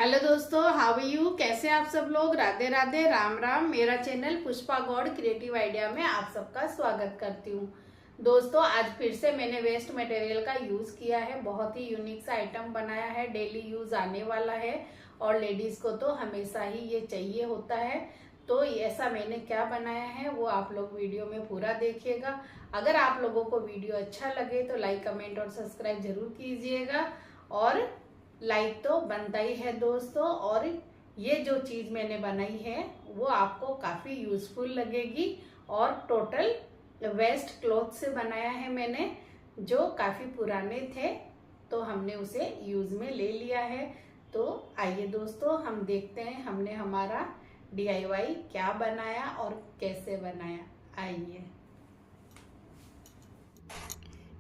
Hello दोस्तों, how are you. कैसे आप सब लोग। राधे राधे, राम राम। मेरा channel Pushpa Gaur creative idea में आप सबका स्वागत करती हूँ। दोस्तों, आज फिर से मैंने वेस्ट मटेरियल का यूज किया है। बहुत ही यूनिक सा आइटम बनाया है, डेली यूज आने वाला है और लेडीज को तो हमेशा ही ये चाहिए होता है। तो ऐसा मैंने क्या बनाया है वो आप लोग वीडियो में पूरा देखिएगा। अगर आप लोगों को वीडियो अच्छा लगे तो लाइक, कमेंट और सब्सक्राइब जरूर कीजिएगा। और लाइक तो बनता ही है दोस्तों। और ये जो चीज मैंने बनाई है वो आपको काफी यूजफुल लगेगी। और टोटल वेस्ट क्लॉथ से बनाया है मैंने, जो काफी पुराने थे, तो हमने उसे यूज में ले लिया है। तो आइए दोस्तों, हम देखते हैं हमने हमारा DIY क्या बनाया और कैसे बनाया। आइए।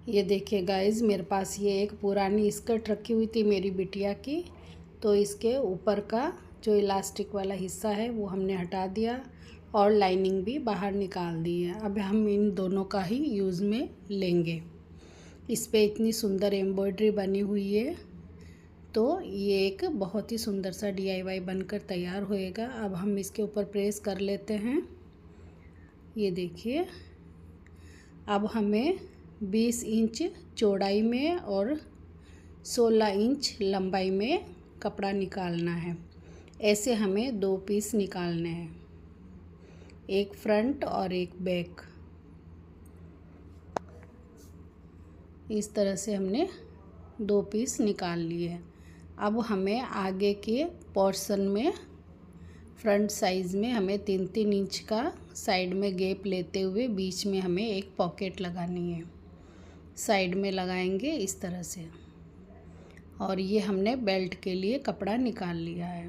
ये देखिए गाइज, मेरे पास ये एक पुरानी स्कर्ट रखी हुई थी मेरी बिटिया की। तो इसके ऊपर का जो इलास्टिक वाला हिस्सा है वो हमने हटा दिया और लाइनिंग भी बाहर निकाल दी है। अब हम इन दोनों का ही यूज़ में लेंगे। इस पे इतनी सुंदर एम्ब्रॉयडरी बनी हुई है। तो ये एक बहुत ही सुंदर सा DIY बनकर तैयार होएगा। अब हम इसके ऊपर प्रेस कर लेते हैं। ये देखिए, अब हमें 20 इंच चौड़ाई में और 16 इंच लंबाई में कपड़ा निकालना है। ऐसे हमें 2 पीस निकालने हैं, एक फ्रंट और एक बैक। इस तरह से हमने 2 पीस निकाल लिए। अब हमें आगे के पोर्शन में फ्रंट साइज़ में हमें 3-3 इंच का साइड में गैप लेते हुए बीच में हमें एक पॉकेट लगानी है। साइड में लगाएंगे इस तरह से। और ये हमने बेल्ट के लिए कपड़ा निकाल लिया है।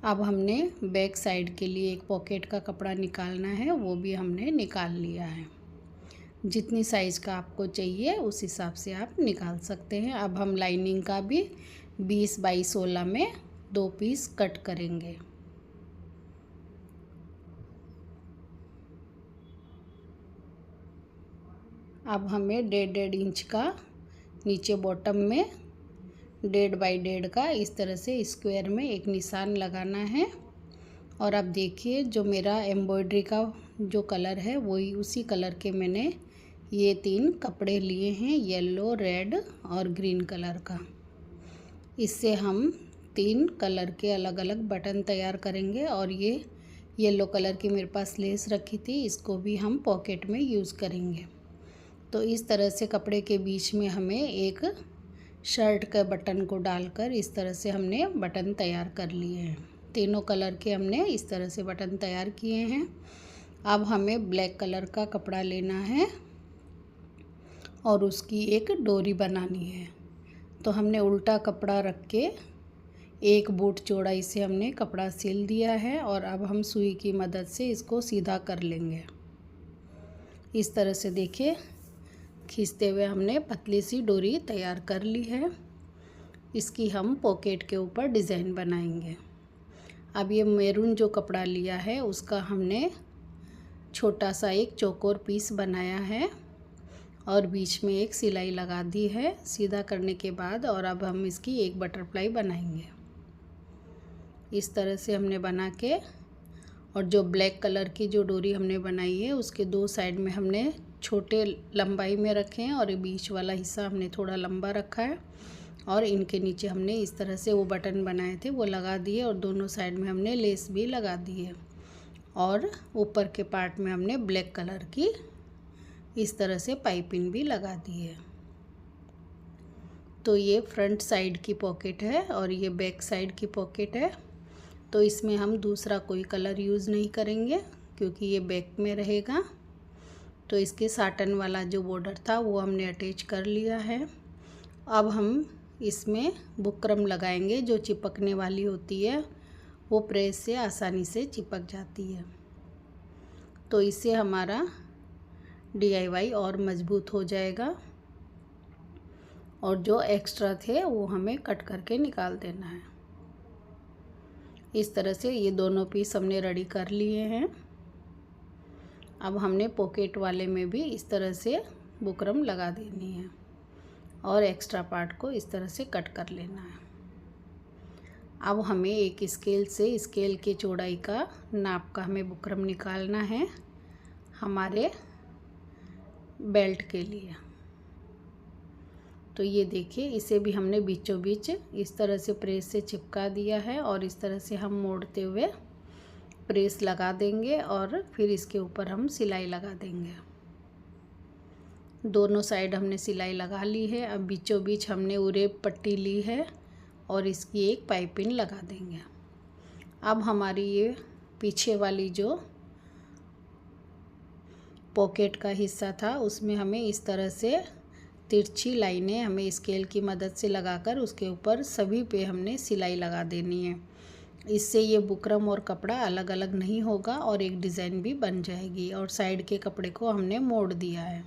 अब हमने बैक साइड के लिए एक पॉकेट का कपड़ा निकालना है, वो भी हमने निकाल लिया है। जितनी साइज़ का आपको चाहिए उस हिसाब से आप निकाल सकते हैं। अब हम लाइनिंग का भी 20 बाई 16 में 2 पीस कट करेंगे। अब हमें 1.5 इंच का नीचे बॉटम में 1.5 बाई 1.5 का इस तरह से स्क्वायर में एक निशान लगाना है। और अब देखिए, जो मेरा एम्ब्रॉयडरी का जो कलर है वही उसी कलर के मैंने ये 3 कपड़े लिए हैं, येलो, रेड और ग्रीन कलर का। इससे हम 3 कलर के अलग अलग बटन तैयार करेंगे। और ये येलो कलर की मेरे पास लेस रखी थी, इसको भी हम पॉकेट में यूज़ करेंगे। तो इस तरह से कपड़े के बीच में हमें एक शर्ट के बटन को डालकर इस तरह से हमने बटन तैयार कर लिए हैं। तीनों कलर के हमने इस तरह से बटन तैयार किए हैं। अब हमें ब्लैक कलर का कपड़ा लेना है और उसकी एक डोरी बनानी है। तो हमने उल्टा कपड़ा रख के 1 बूट चौड़ाई से हमने कपड़ा सिल दिया है। और अब हम सुई की मदद से इसको सीधा कर लेंगे। इस तरह से देखिए, खींचते हुए हमने पतली सी डोरी तैयार कर ली है। इसकी हम पॉकेट के ऊपर डिज़ाइन बनाएंगे। अब ये मैरून जो कपड़ा लिया है उसका हमने छोटा सा एक चौकोर पीस बनाया है और बीच में एक सिलाई लगा दी है सीधा करने के बाद। और अब हम इसकी एक बटरफ्लाई बनाएंगे। इस तरह से हमने बना के, और जो ब्लैक कलर की जो डोरी हमने बनाई है उसके 2 साइड में हमने छोटे लंबाई में रखे हैं और ये बीच वाला हिस्सा हमने थोड़ा लंबा रखा है। और इनके नीचे हमने इस तरह से वो बटन बनाए थे वो लगा दिए और दोनों साइड में हमने लेस भी लगा दी है। और ऊपर के पार्ट में हमने ब्लैक कलर की इस तरह से पाइपिंग भी लगा दी है। तो ये फ्रंट साइड की पॉकेट है और ये बैक साइड की पॉकेट है। तो इसमें हम दूसरा कोई कलर यूज़ नहीं करेंगे क्योंकि ये बैक में रहेगा। तो इसके साटन वाला जो बॉर्डर था वो हमने अटैच कर लिया है। अब हम इसमें बुकरम लगाएंगे, जो चिपकने वाली होती है, वो प्रेस से आसानी से चिपक जाती है। तो इससे हमारा DIY और मज़बूत हो जाएगा। और जो एक्स्ट्रा थे वो हमें कट करके निकाल देना है। इस तरह से ये दोनों पीस हमने रेडी कर लिए हैं। अब हमने पॉकेट वाले में भी इस तरह से बुकरम लगा देनी है और एक्स्ट्रा पार्ट को इस तरह से कट कर लेना है। अब हमें एक स्केल से स्केल के चौड़ाई का नाप का हमें बुकरम निकालना है हमारे बेल्ट के लिए। तो ये देखिए, इसे भी हमने बीचों बीच इस तरह से प्रेस से चिपका दिया है और इस तरह से हम मोड़ते हुए प्रेस लगा देंगे और फिर इसके ऊपर हम सिलाई लगा देंगे। दोनों साइड हमने सिलाई लगा ली है। अब बीचों बीच हमने उरे पट्टी ली है और इसकी एक पाइपिंग लगा देंगे। अब हमारी ये पीछे वाली जो पॉकेट का हिस्सा था उसमें हमें इस तरह से तिरछी लाइनें हमें स्केल की मदद से लगाकर उसके ऊपर सभी पे हमने सिलाई लगा देनी है। इससे ये बुकरम और कपड़ा अलग अलग नहीं होगा और एक डिज़ाइन भी बन जाएगी। और साइड के कपड़े को हमने मोड़ दिया है।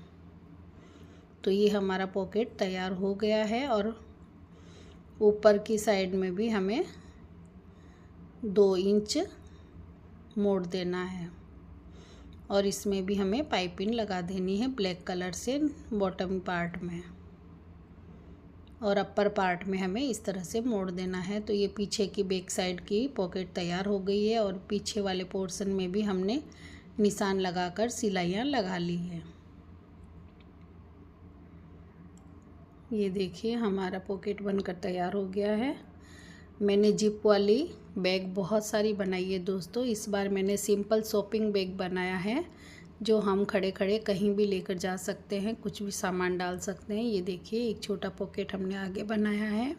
तो ये हमारा पॉकेट तैयार हो गया है और ऊपर की साइड में भी हमें 2 इंच मोड़ देना है और इसमें भी हमें पाइपिंग लगा देनी है ब्लैक कलर से बॉटम पार्ट में और अपर पार्ट में हमें इस तरह से मोड़ देना है। तो ये पीछे की बैक साइड की पॉकेट तैयार हो गई है और पीछे वाले पोर्शन में भी हमने निशान लगाकर सिलाइयाँ लगा ली है। ये देखिए, हमारा पॉकेट बनकर तैयार हो गया है। मैंने जिप वाली बैग बहुत सारी बनाई है दोस्तों। इस बार मैंने सिंपल शॉपिंग बैग बनाया है जो हम खड़े खड़े कहीं भी लेकर जा सकते हैं, कुछ भी सामान डाल सकते हैं। ये देखिए, एक छोटा पॉकेट हमने आगे बनाया है।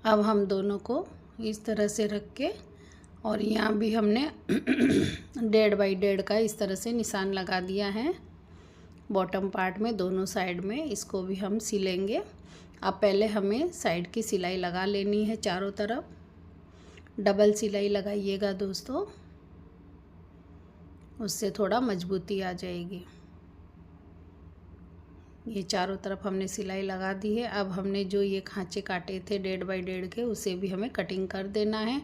अब हम दोनों को इस तरह से रख के और यहाँ भी हमने 1.5 बाई 1.5 का इस तरह से निशान लगा दिया है बॉटम पार्ट में दोनों साइड में। इसको भी हम सिलेंगे। अब पहले हमें साइड की सिलाई लगा लेनी है चारों तरफ। डबल सिलाई लगाइएगा दोस्तों, उससे थोड़ा मजबूती आ जाएगी। ये चारों तरफ हमने सिलाई लगा दी है। अब हमने जो ये खांचे काटे थे 1.5 बाई 1.5 के, उसे भी हमें कटिंग कर देना है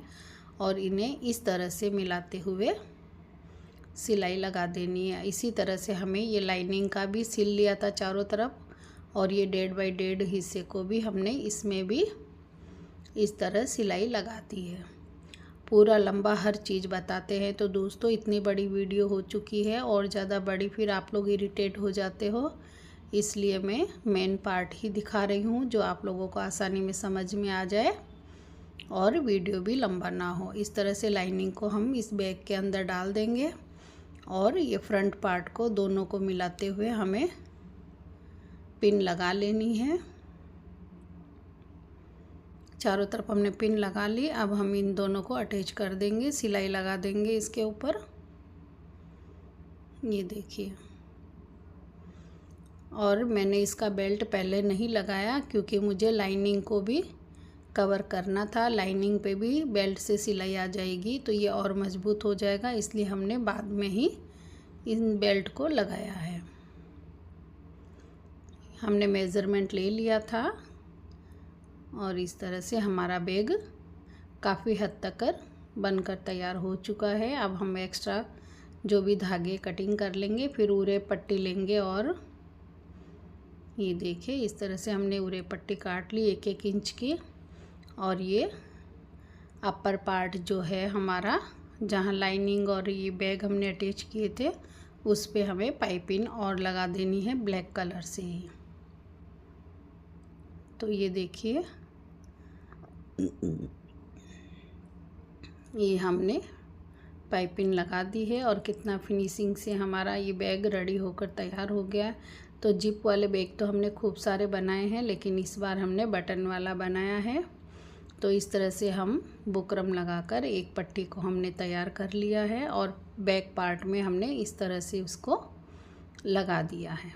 और इन्हें इस तरह से मिलाते हुए सिलाई लगा देनी है। इसी तरह से हमें ये लाइनिंग का भी सिल लिया था चारों तरफ और ये 1.5 बाई 1.5 हिस्से को भी हमने इसमें भी इस तरह सिलाई लगा दी है। पूरा लंबा हर चीज़ बताते हैं तो दोस्तों इतनी बड़ी वीडियो हो चुकी है और ज़्यादा बड़ी फिर आप लोग इरिटेट हो जाते हो, इसलिए मैं मेन पार्ट ही दिखा रही हूँ जो आप लोगों को आसानी में समझ में आ जाए और वीडियो भी लंबा ना हो। इस तरह से लाइनिंग को हम इस बैग के अंदर डाल देंगे और ये फ्रंट पार्ट को दोनों को मिलाते हुए हमें पिन लगा लेनी है। चारों तरफ हमने पिन लगा ली। अब हम इन दोनों को अटैच कर देंगे, सिलाई लगा देंगे इसके ऊपर। ये देखिए, और मैंने इसका बेल्ट पहले नहीं लगाया क्योंकि मुझे लाइनिंग को भी कवर करना था। लाइनिंग पे भी बेल्ट से सिलाई आ जाएगी तो ये और मजबूत हो जाएगा, इसलिए हमने बाद में ही इन बेल्ट को लगाया है। हमने मेज़रमेंट ले लिया था और इस तरह से हमारा बैग काफ़ी हद तक बनकर तैयार हो चुका है। अब हम एक्स्ट्रा जो भी धागे कटिंग कर लेंगे, फिर उरे पट्टी लेंगे और ये देखिए इस तरह से हमने उरे पट्टी काट ली 1-1 इंच की। और ये अपर पार्ट जो है हमारा, जहाँ लाइनिंग और ये बैग हमने अटैच किए थे, उस पे हमें पाइपिंग और लगा देनी है ब्लैक कलर से ही। तो ये देखिए, ये हमने पाइपिंग लगा दी है और कितना फिनिशिंग से हमारा ये बैग रेडी होकर तैयार हो गया। तो जिप वाले बैग तो हमने खूब सारे बनाए हैं, लेकिन इस बार हमने बटन वाला बनाया है। तो इस तरह से हम बुकरम लगाकर एक पट्टी को हमने तैयार कर लिया है और बैक पार्ट में हमने इस तरह से उसको लगा दिया है।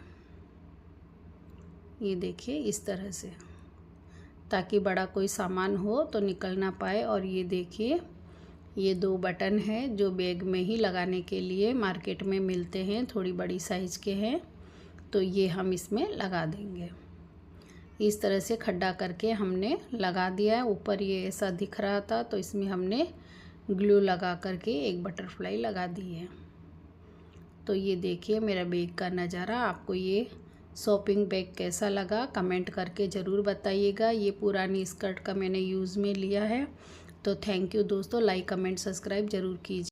ये देखिए इस तरह से, ताकि बड़ा कोई सामान हो तो निकल ना पाए। और ये देखिए, ये 2 बटन हैं जो बैग में ही लगाने के लिए मार्केट में मिलते हैं, थोड़ी बड़ी साइज़ के हैं। तो ये हम इसमें लगा देंगे। इस तरह से खड्डा करके हमने लगा दिया है। ऊपर ये ऐसा दिख रहा था तो इसमें हमने ग्लू लगा करके एक बटरफ्लाई लगा दी है। तो ये देखिए मेरा बैग का नज़ारा। आपको ये शॉपिंग बैग कैसा लगा कमेंट करके ज़रूर बताइएगा। ये पुरानी स्कर्ट का मैंने यूज़ में लिया है। तो थैंक यू दोस्तों, लाइक कमेंट सब्सक्राइब ज़रूर कीजिए।